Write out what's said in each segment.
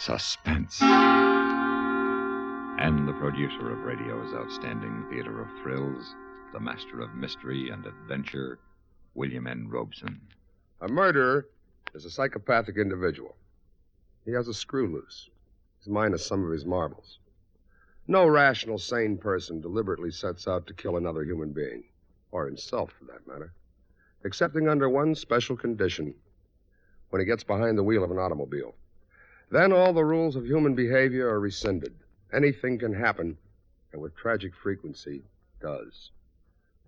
Suspense. And the producer of radio's outstanding theater of thrills, the master of mystery and adventure, William N. Robeson. A murderer is a psychopathic individual. He has a screw loose. His mind is some of his marbles. No rational, sane person deliberately sets out to kill another human being, or himself for that matter, excepting under one special condition: when he gets behind the wheel of an automobile. Then all the rules of human behavior are rescinded. Anything can happen, and with tragic frequency, does.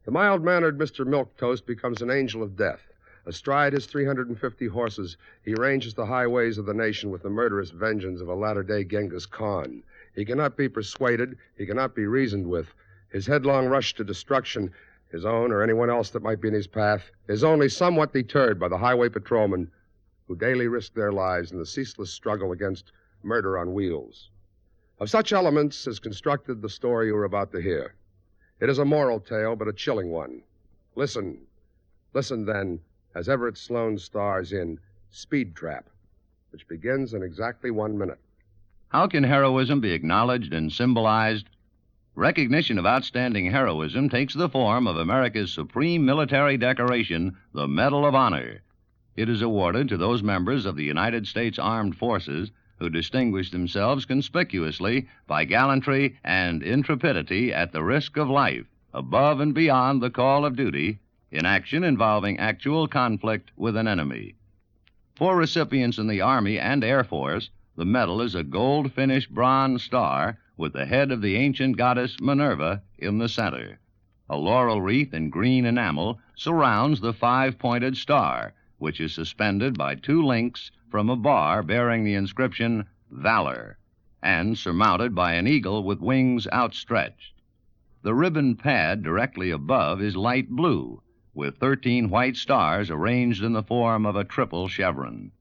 The mild-mannered Mr. Milquetoast becomes an angel of death. Astride his 350 horses, he ranges the highways of the nation with the murderous vengeance of a latter-day Genghis Khan. He cannot be persuaded. He cannot be reasoned with. His headlong rush to destruction, his own or anyone else that might be in his path, is only somewhat deterred by the highway patrolmen who daily risk their lives in the ceaseless struggle against murder on wheels. Of such elements is constructed the story you are about to hear. It is a moral tale, but a chilling one. Listen, then, as Everett Sloane stars in Speed Trap, which begins in exactly 1 minute. How can heroism be acknowledged and symbolized? Recognition of outstanding heroism takes the form of America's supreme military decoration, the Medal of Honor. It is awarded to those members of the United States Armed Forces who distinguish themselves conspicuously by gallantry and intrepidity at the risk of life, above and beyond the call of duty, in action involving actual conflict with an enemy. For recipients in the Army and Air Force, the medal is a gold-finished bronze star with the head of the ancient goddess Minerva in the center. A laurel wreath in green enamel surrounds the five-pointed star, which is suspended by 2 links from a bar bearing the inscription Valor, and surmounted by an eagle with wings outstretched. The ribbon pad directly above is light blue, with 13 white stars arranged in the form of a triple chevron.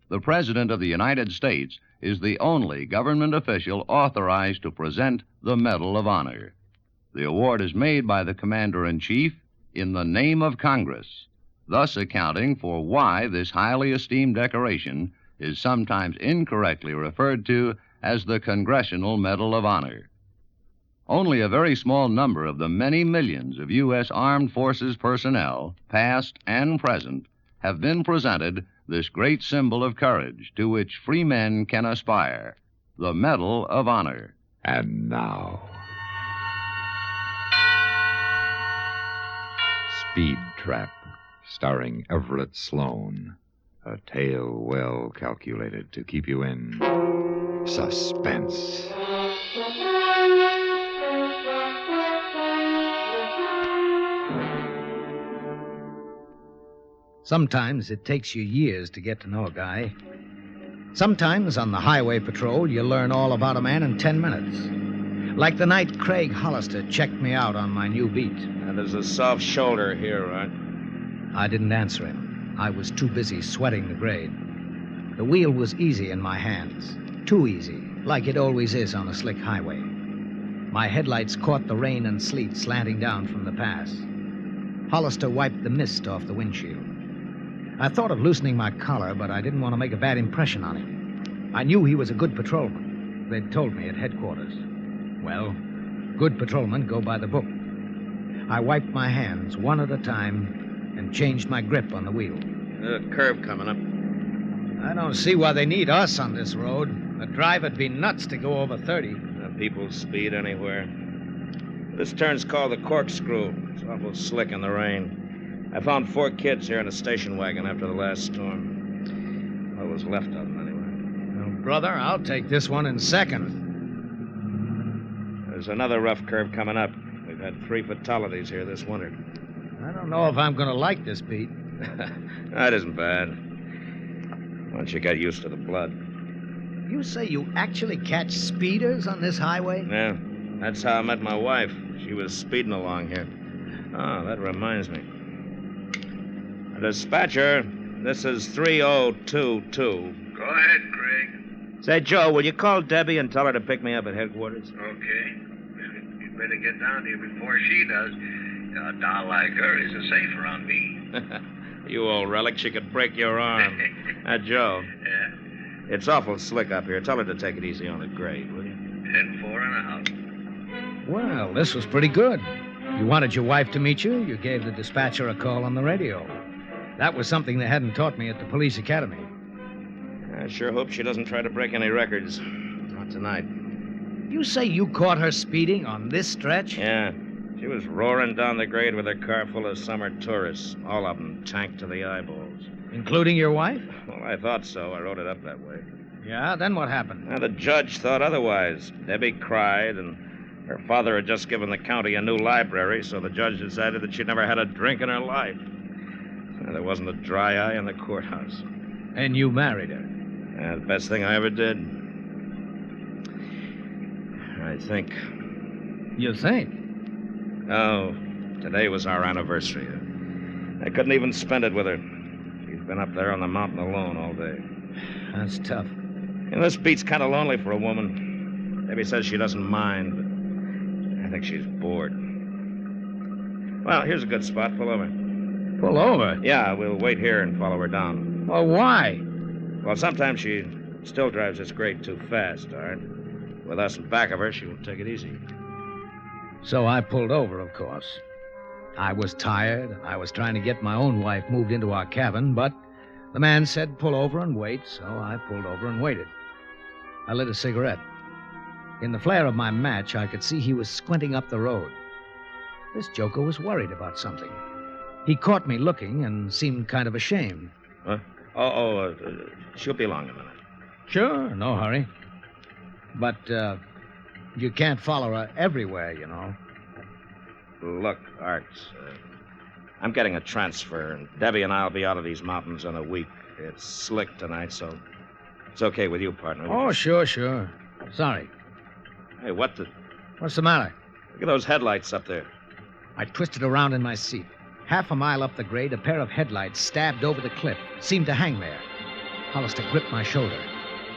The President of the United States is the only government official authorized to present the Medal of Honor. The award is made by the Commander-in-Chief in the name of Congress, thus accounting for why this highly esteemed decoration is sometimes incorrectly referred to as the Congressional Medal of Honor. Only a very small number of the many millions of U.S. Armed Forces personnel, past and present, have been presented this great symbol of courage to which free men can aspire, the Medal of Honor. And now, Speed Trap, starring Everett Sloane. A tale well calculated to keep you in suspense. Sometimes it takes you years to get to know a guy. Sometimes on the highway patrol, you learn all about a man in 10 minutes. Like the night Craig Hollister checked me out on my new beat. There's a soft shoulder here, right? I didn't answer him. I was too busy sweating the grade. The wheel was easy in my hands. Too easy, like it always is on a slick highway. My headlights caught the rain and sleet slanting down from the pass. Hollister wiped the mist off the windshield. I thought of loosening my collar, but I didn't want to make a bad impression on him. I knew he was a good patrolman. They'd told me at headquarters. Well, good patrolmen go by the book. I wiped my hands one at a time and changed my grip on the wheel. There's a curve coming up. I don't see why they need us on this road. A driver'd be nuts to go over 30. People speed anywhere. This turn's called the Corkscrew. It's awful slick in the rain. I found 4 kids here in a station wagon after the last storm. What was left of them, anyway. Well, brother, I'll take this one in second. There's another rough curve coming up. We've had 3 fatalities here this winter. I don't know if I'm going to like this, Pete. That isn't bad. Once you get used to the blood. You say you actually catch speeders on this highway? Yeah, that's how I met my wife. She was speeding along here. Oh, that reminds me. Dispatcher, this is 3022. Go ahead, Craig. Say, Joe, will you call Debbie and tell her to pick me up at headquarters? Okay. You'd better get down here before she does. A doll like her isn't safe around me. You old relic, she could break your arm. Joe. Yeah. It's awful slick up here. Tell her to take it easy on the grade, will you? 10-4 and out. Well, this was pretty good. You wanted your wife to meet you. You gave the dispatcher a call on the radio. That was something they hadn't taught me at the police academy. I sure hope she doesn't try to break any records. Not tonight. You say you caught her speeding on this stretch? Yeah. She was roaring down the grade with her car full of summer tourists. All of them tanked to the eyeballs. Including your wife? Well, I thought so. I wrote it up that way. Yeah, then what happened? Now, the judge thought otherwise. Debbie cried, and her father had just given the county a new library, so the judge decided that she'd never had a drink in her life. There wasn't a dry eye in the courthouse. And you married her? The best thing I ever did. I think. You think? Oh, today was our anniversary. I couldn't even spend it with her. She's been up there on the mountain alone all day. That's tough. And this beat's kind of lonely for a woman. Debbie says she doesn't mind, but I think she's bored. Well, here's a good spot. Pull over. Pull over? Yeah, we'll wait here and follow her down. Well, why? Well, sometimes she still drives this grade too fast, all right? With us in back of her, she will take it easy. So I pulled over, of course. I was tired, and I was trying to get my own wife moved into our cabin, but the man said pull over and wait, so I pulled over and waited. I lit a cigarette. In the flare of my match, I could see he was squinting up the road. This joker was worried about something. He caught me looking and seemed kind of ashamed. Huh? She'll be along in a minute. Sure, no hurry. But, you can't follow her everywhere, you know. Look, Art, I'm getting a transfer, and Debbie and I'll be out of these mountains in a week. It's slick tonight, so it's okay with you, partner. Oh, sure. Sorry. Hey, what the... What's the matter? Look at those headlights up there. I twisted around in my seat. Half a mile up the grade, a pair of headlights stabbed over the cliff, seemed to hang there. Hollister gripped my shoulder.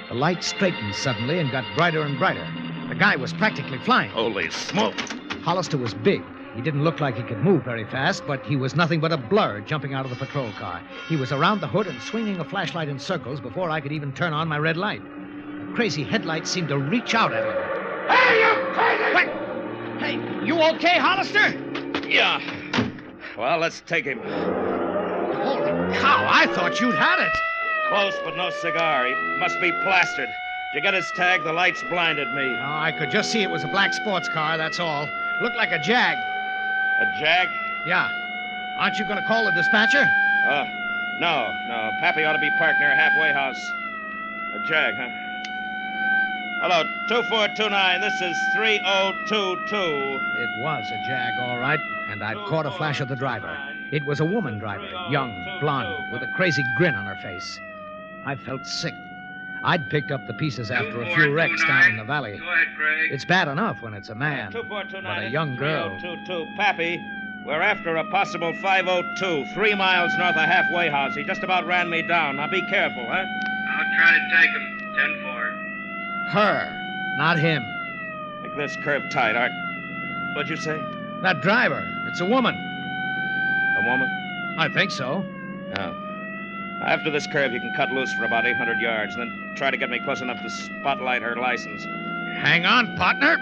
The light straightened suddenly and got brighter and brighter. The guy was practically flying. Holy smoke! Hollister was big. He didn't look like he could move very fast, but he was nothing but a blur jumping out of the patrol car. He was around the hood and swinging a flashlight in circles before I could even turn on my red light. The crazy headlights seemed to reach out at him. Hey, you crazy! What? Hey, you okay, Hollister? Yeah. Well, let's take him. Holy cow, I thought you'd had it. Close, but no cigar. He must be plastered. Did you get his tag? The lights blinded me. No, I could just see it was a black sports car, that's all. Looked like a Jag. A Jag? Yeah. Aren't you going to call the dispatcher? No. Pappy ought to be parked near a halfway house. A Jag, huh? Hello, 2429. This is 3022. It was a Jag, all right. And I'd caught a flash of the driver. It was a woman driver, young, blonde, with a crazy grin on her face. I felt sick. I'd picked up the pieces after a few wrecks down in the valley. Go ahead, Craig. It's bad enough when it's a man, 2429. but a young girl. 3022. Pappy, we're after a possible 502, 3 miles north of halfway house. He just about ran me down. Now be careful, huh? I'll try to take him. 10-4. Her, not him. Make this curve tight, Art. What'd you say? That driver, it's a woman. A woman? I think so. No. After this curve, you can cut loose for about 800 yards, and then try to get me close enough to spotlight her license. Hang on, partner.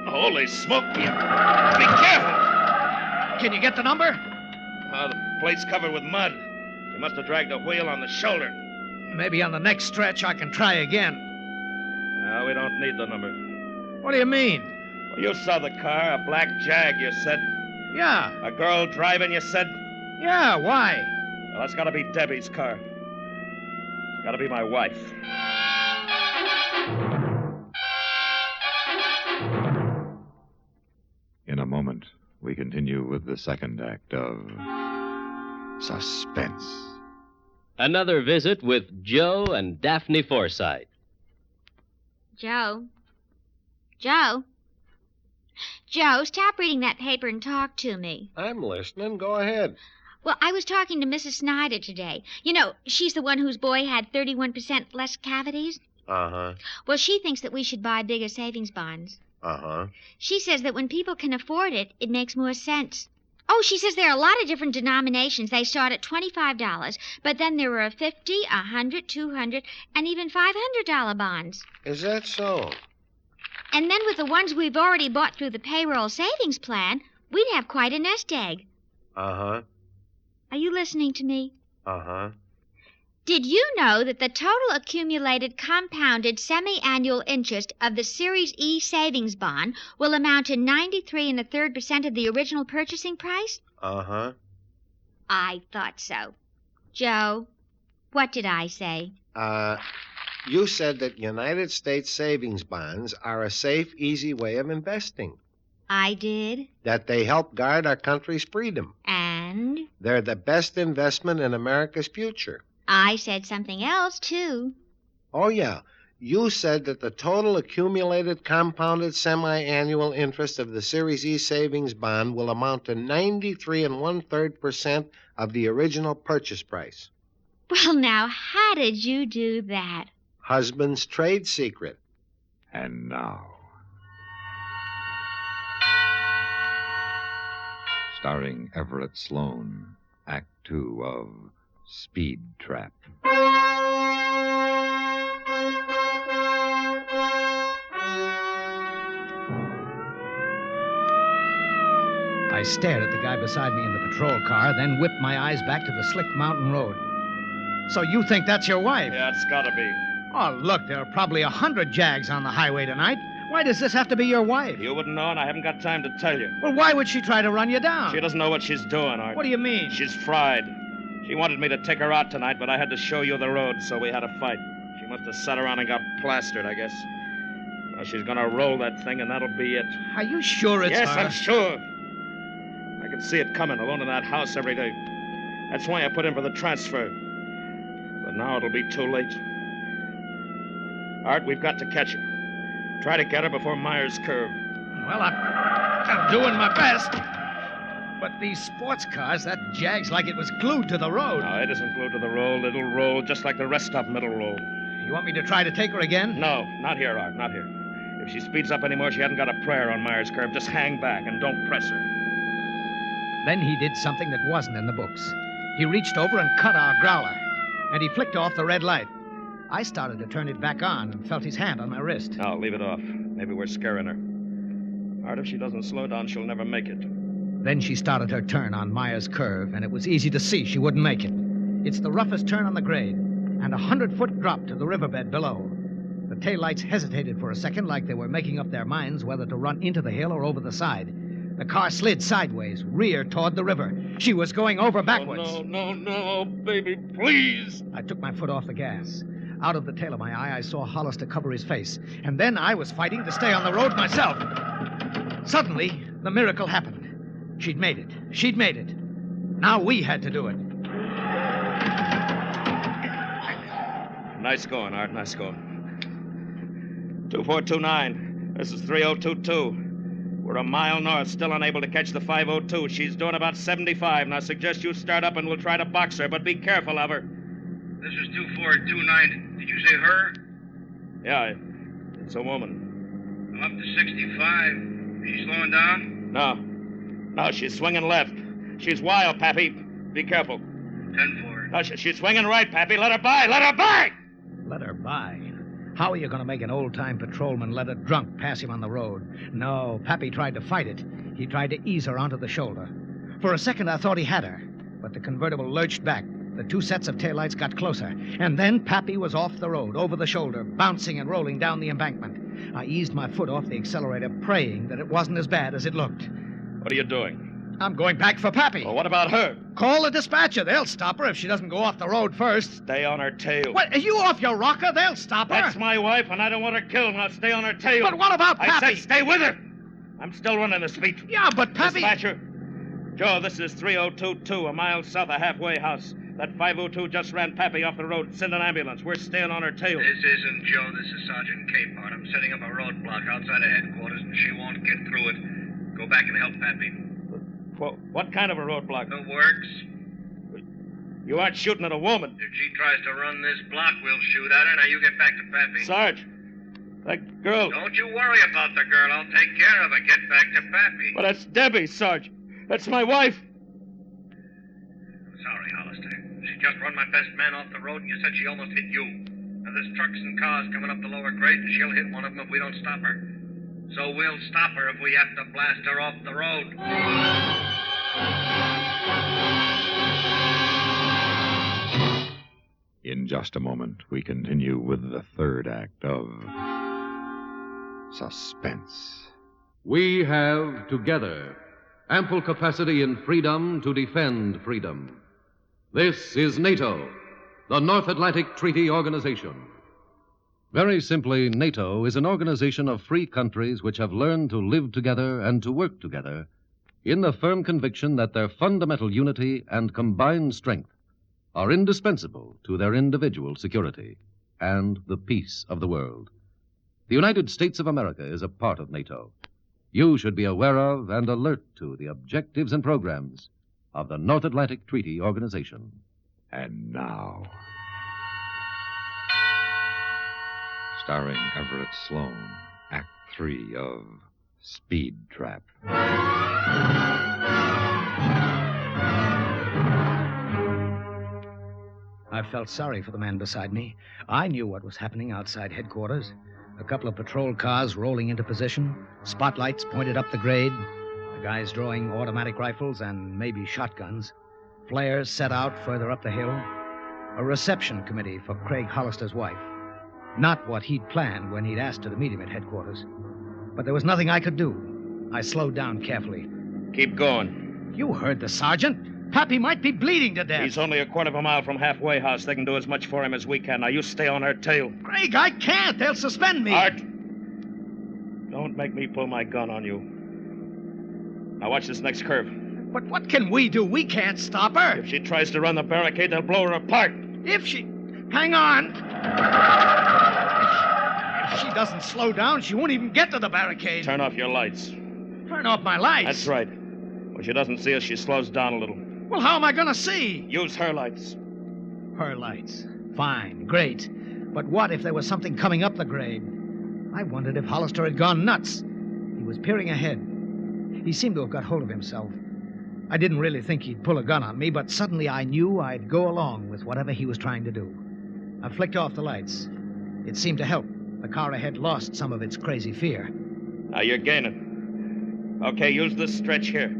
Holy smoke! Be careful! Can you get the number? The plate's covered with mud. She must have dragged the wheel on the shoulder. Maybe on the next stretch I can try again. No, we don't need the number. What do you mean? Well, you saw the car, a black Jag, you said. Yeah. A girl driving, you said. Yeah, why? Well, that's got to be Debbie's car. It's got to be my wife. In a moment, we continue with the second act of Suspense. Another visit with Joe and Daphne Forsythe. Joe, stop reading that paper and talk to me. I'm listening. Go ahead. Well, I was talking to Mrs. Snyder today. You know, she's the one whose boy had 31% less cavities. Uh-huh. Well, she thinks that we should buy bigger savings bonds. Uh-huh. She says that when people can afford it, it makes more sense. Oh, she says there are a lot of different denominations. They start at $25, but then there are $50, $100, $200, and even $500 bonds. Is that so? And then with the ones we've already bought through the payroll savings plan, we'd have quite a nest egg. Uh-huh. Are you listening to me? Uh-huh. Did you know that the total accumulated compounded semi-annual interest of the Series E savings bond will amount to 93 1/3% of the original purchasing price? Uh-huh. I thought so. Joe, what did I say? You said that United States savings bonds are a safe, easy way of investing. I did. That they help guard our country's freedom. And? They're the best investment in America's future. I said something else, too. Oh, yeah. You said that the total accumulated compounded semi-annual interest of the Series E savings bond will amount to 93 1/3% of the original purchase price. Well, now, how did you do that? Husband's trade secret. And now, starring Everett Sloane, Act 2 of Speed Trap. I stared at the guy beside me in the patrol car, then whipped my eyes back to the slick mountain road. So you think that's your wife? Yeah, it's gotta be. Oh, look, there are probably 100 Jags on the highway tonight. Why does this have to be your wife? You wouldn't know, and I haven't got time to tell you. Well, why would she try to run you down? She doesn't know what she's doing, Art. What do you mean? She's fried. She wanted me to take her out tonight, but I had to show you the road, so we had a fight. She must have sat around and got plastered, I guess. Well, she's gonna roll that thing, and that'll be it. Are you sure it's Yes, her? I'm sure. I can see it coming, alone in that house every day. That's why I put in for the transfer. But now it'll be too late. Art, we've got to catch her. Try to get her before Myers Curve. Well, I'm doing my best. But these sports cars, that Jag's like it was glued to the road. No, it isn't glued to the road. It'll roll just like the rest of them. It'll roll. You want me to try to take her again? No, not here, Art, not here. If she speeds up anymore, she hasn't got a prayer on Myers Curve. Just hang back and don't press her. Then he did something that wasn't in the books. He reached over and cut our growler, and he flicked off the red light. I started to turn it back on and felt his hand on my wrist. No, leave it off. Maybe we're scaring her. Art, if she doesn't slow down, she'll never make it. Then she started her turn on Myers Curve, and it was easy to see she wouldn't make it. It's the roughest turn on the grade, and 100-foot drop to the riverbed below. The taillights hesitated for a second like they were making up their minds whether to run into the hill or over the side. The car slid sideways, rear toward the river. She was going over backwards. Oh, no, baby, please. I took my foot off the gas. Out of the tail of my eye, I saw Hollister cover his face. And then I was fighting to stay on the road myself. Suddenly, the miracle happened. She'd made it. Now we had to do it. Nice going, Art, nice going. 2429. This is 3022. We're a mile north, still unable to catch the 502. She's doing about 75. Now, I suggest you start up and we'll try to box her, but be careful of her. This is 2429. Did you say her? Yeah, it's a woman. I'm up to 65. Is she slowing down? No, she's swinging left. She's wild, Pappy. Be careful. 10-4. No, she's swinging right, Pappy. Let her by! Let her by! Let her by? How are you going to make an old-time patrolman let a drunk pass him on the road? No, Pappy tried to fight it. He tried to ease her onto the shoulder. For a second, I thought he had her. But the convertible lurched back. The two sets of taillights got closer. And then Pappy was off the road, over the shoulder, bouncing and rolling down the embankment. I eased my foot off the accelerator, praying that it wasn't as bad as it looked. What are you doing? I'm going back for Pappy. Well, what about her? Call the dispatcher. They'll stop her if she doesn't go off the road first. Stay on her tail. What? Are you off your rocker? They'll stop her. That's my wife, and I don't want her killed. Now stay on her tail. But what about Pappy? I said stay with her. I'm still running this beat. Yeah, but Pappy... Dispatcher. Joe, this is 3022, a mile south of Halfway House. That 502 just ran Pappy off the road. Send an ambulance. We're staying on her tail. This isn't Joe. This is Sergeant Capehart. I'm setting up a roadblock outside of headquarters, and she won't get through it. Go back and help Pappy. What kind of a roadblock? The works. You aren't shooting at a woman. If she tries to run this block, we'll shoot at her. Now you get back to Pappy. Sarge, that girl... Don't you worry about the girl. I'll take care of her. Get back to Pappy. Well, that's Debbie, Sarge. That's my wife. Sorry, Hollister. She just run my best man off the road, and you said she almost hit you. Now, there's trucks and cars coming up the lower grade, and she'll hit one of them if we don't stop her. So we'll stop her if we have to blast her off the road. In just a moment, we continue with the third act of Suspense. We have, together, ample capacity and freedom to defend freedom. This is NATO, the North Atlantic Treaty Organization. Very simply, NATO is an organization of free countries which have learned to live together and to work together in the firm conviction that their fundamental unity and combined strength are indispensable to their individual security and the peace of the world. The United States of America is a part of NATO. You should be aware of and alert to the objectives and programs of the North Atlantic Treaty Organization. And now, starring Everett Sloane, Act 3 of Speed Trap. I felt sorry for the man beside me. I knew what was happening outside headquarters. A couple of patrol cars rolling into position, spotlights pointed up the grade, the guys drawing automatic rifles and maybe shotguns, flares set out further up the hill, a reception committee for Craig Hollister's wife. Not what he'd planned when he'd asked her to meet him at headquarters. But there was nothing I could do. I slowed down carefully. Keep going. You heard the sergeant. Pappy might be bleeding to death. He's only a quarter of a mile from halfway house. They can do as much for him as we can. Now, you stay on her tail. Craig, I can't. They'll suspend me. Art! Don't make me pull my gun on you. Now, watch this next curve. But what can we do? We can't stop her. If she tries to run the barricade, they'll blow her apart. If she... Hang on. If she doesn't slow down, she won't even get to the barricade. Turn off your lights. Turn off my lights? That's right. When she doesn't see us, she slows down a little. Well, how am I going to see? Use her lights. Her lights. Fine, great. But what if there was something coming up the grade? I wondered if Hollister had gone nuts. He was peering ahead. He seemed to have got hold of himself. I didn't really think he'd pull a gun on me, but suddenly I knew I'd go along with whatever he was trying to do. I flicked off the lights. It seemed to help. The car ahead lost some of its crazy fear. Now you're gaining. Okay, use this stretch here.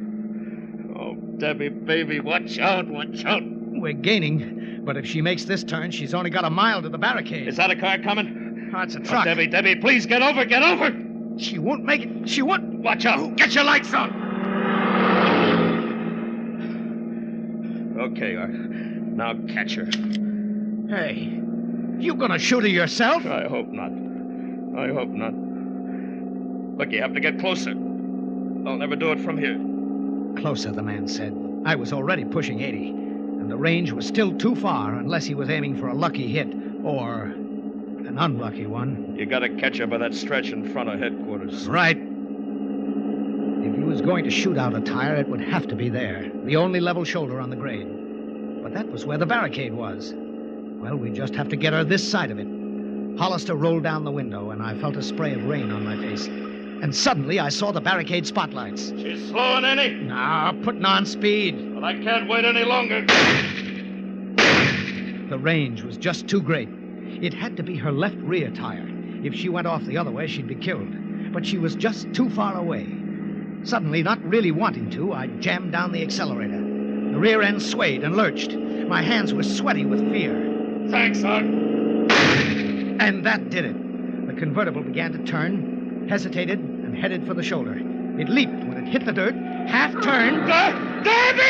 Oh, Debbie, baby, watch out, watch out. We're gaining, but if she makes this turn, she's only got a mile to the barricade. Is that a car coming? Oh, it's a truck. Oh, Debbie, please get over, get over. She won't make it. She won't. Watch out. Get your lights on. Okay, Art. Now catch her. Hey, you gonna shoot her yourself? I hope not. I hope not. Look, you have to get closer. I'll never do it from here. Closer, the man said. I was already pushing 80, and the range was still too far unless he was aiming for a lucky hit or an unlucky one. You gotta catch her by that stretch in front of headquarters. Right. If he was going to shoot out a tire, it would have to be there, the only level shoulder on the grade. But that was where the barricade was. Well, we just have to get her this side of it. Hollister rolled down the window, and I felt a spray of rain on my face. And suddenly I saw the barricade spotlights. She's slowing any? Nah, putting on speed. Well, I can't wait any longer. The range was just too great. It had to be her left rear tire. If she went off the other way, she'd be killed. But she was just too far away. Suddenly, not really wanting to, I jammed down the accelerator. The rear end swayed and lurched. My hands were sweaty with fear. Thanks, Art. And that did it. The convertible began to turn, hesitated, and headed for the shoulder. It leaped when it hit the dirt, half-turned. Debbie!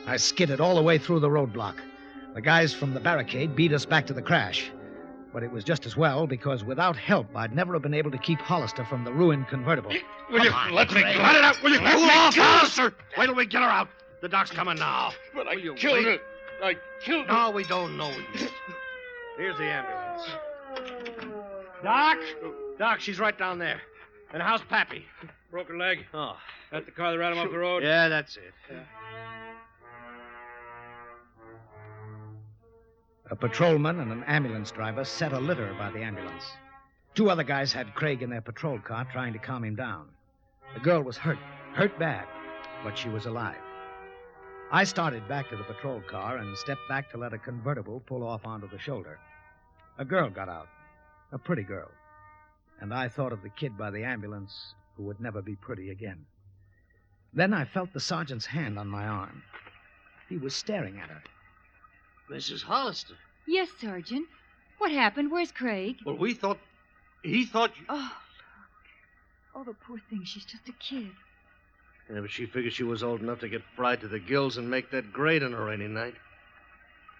I skidded all the way through the roadblock. The guys from the barricade beat us back to the crash. But it was just as well, because without help, I'd never have been able to keep Hollister from the ruined convertible. Will you let me Craig. cut it out? Will you Cool off, Hollister! Wait till we get her out. The doc's coming now. But I Will you killed wait? her. I killed her. No, we don't know yet. Here's the ambulance. Doc? Doc, she's right down there. And how's Pappy? Broken leg. Oh. That's the car that ran him off the road. Yeah, that's it. A patrolman and an ambulance driver set a litter by the ambulance. 2 other guys had Craig in their patrol car trying to calm him down. The girl was hurt bad, but she was alive. I started back to the patrol car and stepped back to let a convertible pull off onto the shoulder. A girl got out, a pretty girl. And I thought of the kid by the ambulance who would never be pretty again. Then I felt the sergeant's hand on my arm. He was staring at her. Mrs. Hollister. Yes, Sergeant. What happened? Where's Craig? Well, he thought you... Oh, look. Oh, the poor thing. She's just a kid. Yeah, but she figured she was old enough to get fried to the gills and make that grade on a rainy night.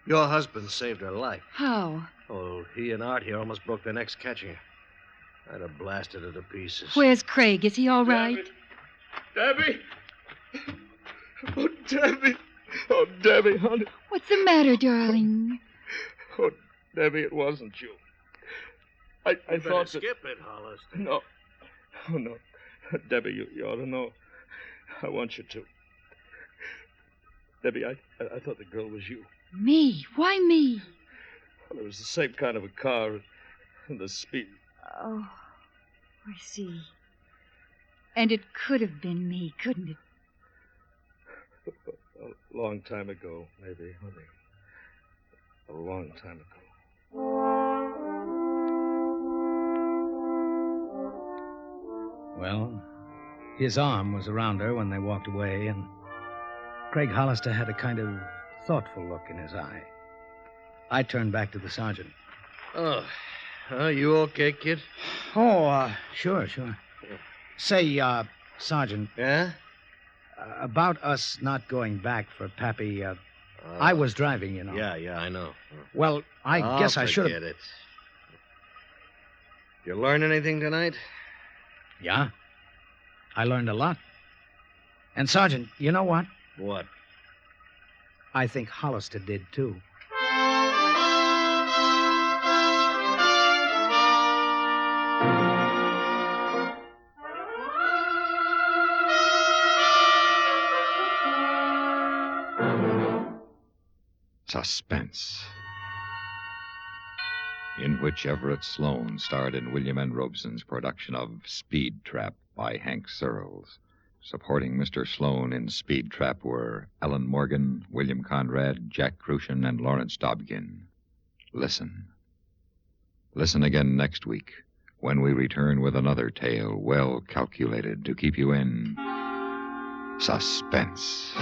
Your husband saved her life. How? Oh, he and Art here almost broke their necks catching her. I'd have blasted her to pieces. Where's Craig? Is he all right? Debbie! Oh, Debbie! Oh, Debbie, honey. What's the matter, darling? Oh, Debbie, it wasn't you. I thought that... skip it, Hollister. No. Oh, no. Debbie, you ought to know. I want you to. Debbie, I thought the girl was you. Me? Why me? Well, it was the same kind of a car and the speed. Oh, I see. And it could have been me, couldn't it? A long time ago, maybe, honey. A long time ago. Well, his arm was around her when they walked away, and Craig Hollister had a kind of thoughtful look in his eye. I turned back to the sergeant. Oh, are you okay, kid? Oh, sure. Say, Sergeant. Yeah? About us not going back for Pappy, I was driving, you know. Yeah, I know. Well, I guess I should have... Forget it. You learn anything tonight? Yeah. I learned a lot. And, Sergeant, you know what? What? I think Hollister did, too. Suspense, in which Everett Sloane starred in William N. Robeson's production of Speed Trap by Hank Searls. Supporting Mr. Sloane in Speed Trap were Ellen Morgan, William Conrad, Jack Crucian, and Lawrence Dobkin. Listen. Listen again next week when we return with another tale well calculated to keep you in suspense.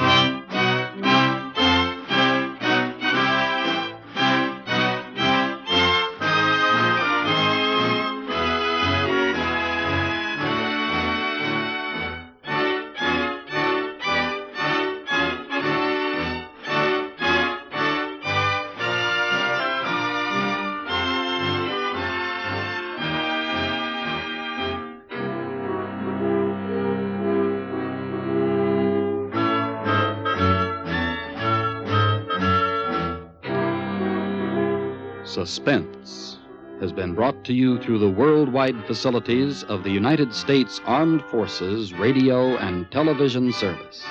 Suspense has been brought to you through the worldwide facilities of the United States Armed Forces Radio and Television Service.